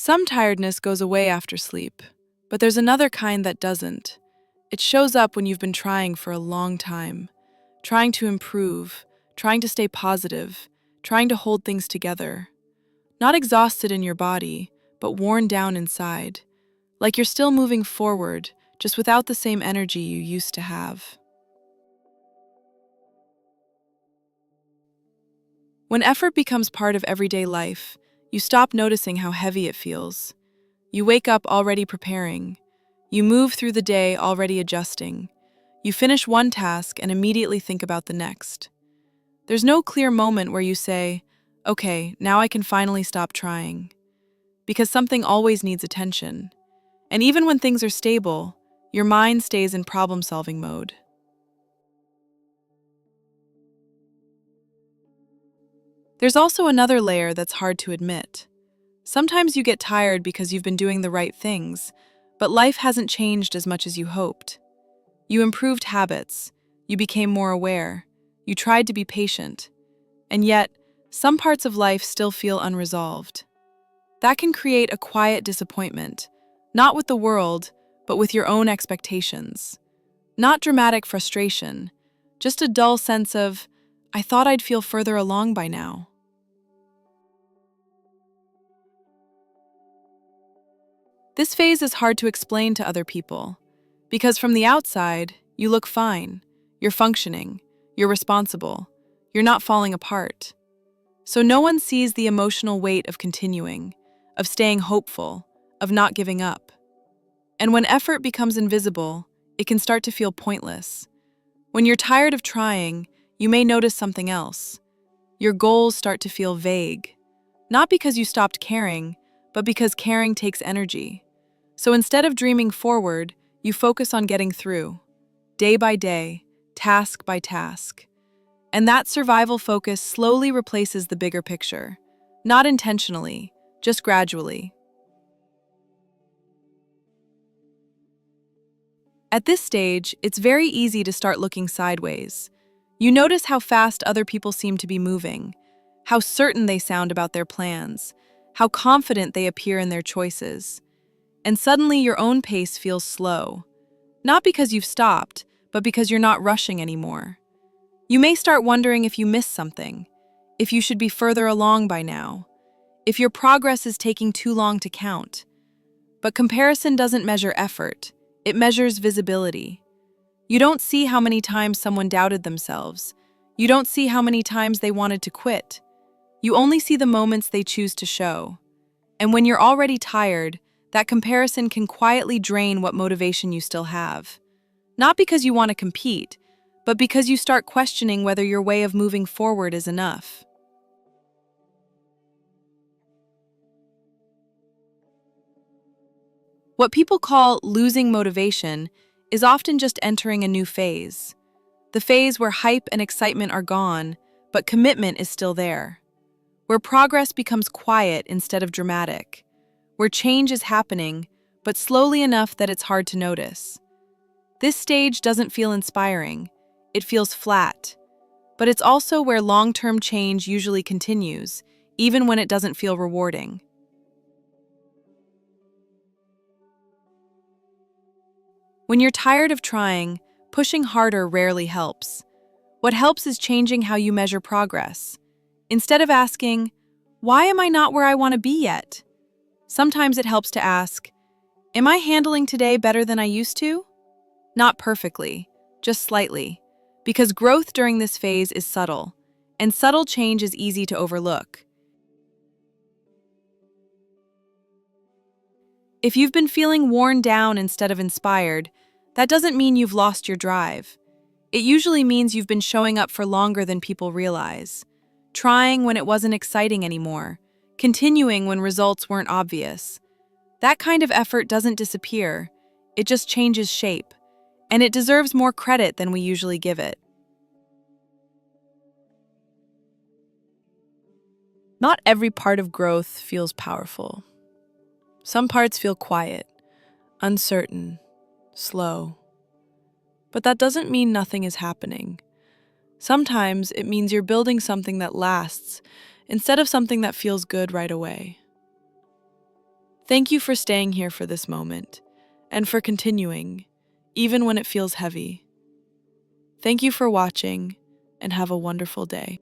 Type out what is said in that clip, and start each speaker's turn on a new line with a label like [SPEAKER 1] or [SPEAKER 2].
[SPEAKER 1] Some tiredness goes away after sleep, but there's another kind that doesn't. It shows up when you've been trying for a long time, trying to improve, trying to stay positive, trying to hold things together. Not exhausted in your body, but worn down inside, like you're still moving forward, just without the same energy you used to have. When effort becomes part of everyday life, you stop noticing how heavy it feels. You wake up already preparing. You move through the day already adjusting. You finish one task and immediately think about the next. There's no clear moment where you say, okay, now I can finally stop trying. Because something always needs attention. And even when things are stable, your mind stays in problem-solving mode. There's also another layer that's hard to admit. Sometimes you get tired because you've been doing the right things, but life hasn't changed as much as you hoped. You improved habits, you became more aware, you tried to be patient, and yet, some parts of life still feel unresolved. That can create a quiet disappointment, not with the world, but with your own expectations. Not dramatic frustration, just a dull sense of, I thought I'd feel further along by now. This phase is hard to explain to other people, because from the outside, you look fine, you're functioning, you're responsible, you're not falling apart. So no one sees the emotional weight of continuing, of staying hopeful, of not giving up. And when effort becomes invisible, it can start to feel pointless. When you're tired of trying, you may notice something else. Your goals start to feel vague, not because you stopped caring, but because caring takes energy. So instead of dreaming forward, you focus on getting through, day by day, task by task. And that survival focus slowly replaces the bigger picture, not intentionally, just gradually. At this stage, it's very easy to start looking sideways. You notice how fast other people seem to be moving, how certain they sound about their plans, how confident they appear in their choices. And suddenly your own pace feels slow, not because you've stopped, but because you're not rushing anymore. You may start wondering if you missed something, if you should be further along by now, if your progress is taking too long to count. But comparison doesn't measure effort, it measures visibility. You don't see how many times someone doubted themselves. You don't see how many times they wanted to quit. You only see the moments they choose to show. And when you're already tired, that comparison can quietly drain what motivation you still have. Not because you want to compete, but because you start questioning whether your way of moving forward is enough. What people call losing motivation is often just entering a new phase. The phase where hype and excitement are gone, but commitment is still there. Where progress becomes quiet instead of dramatic. Where change is happening, but slowly enough that it's hard to notice. This stage doesn't feel inspiring. It feels flat. But it's also where long-term change usually continues, even when it doesn't feel rewarding. When you're tired of trying, pushing harder rarely helps. What helps is changing how you measure progress. Instead of asking, why am I not where I want to be yet? Sometimes it helps to ask, am I handling today better than I used to? Not perfectly, just slightly. Because growth during this phase is subtle, and subtle change is easy to overlook. If you've been feeling worn down instead of inspired, that doesn't mean you've lost your drive. It usually means you've been showing up for longer than people realize. Trying when it wasn't exciting anymore. Continuing when results weren't obvious. That kind of effort doesn't disappear. It just changes shape. And it deserves more credit than we usually give it. Not every part of growth feels powerful. Some parts feel quiet, uncertain, slow. But that doesn't mean nothing is happening. Sometimes it means you're building something that lasts instead of something that feels good right away. Thank you for staying here for this moment and for continuing, even when it feels heavy. Thank you for watching and have a wonderful day.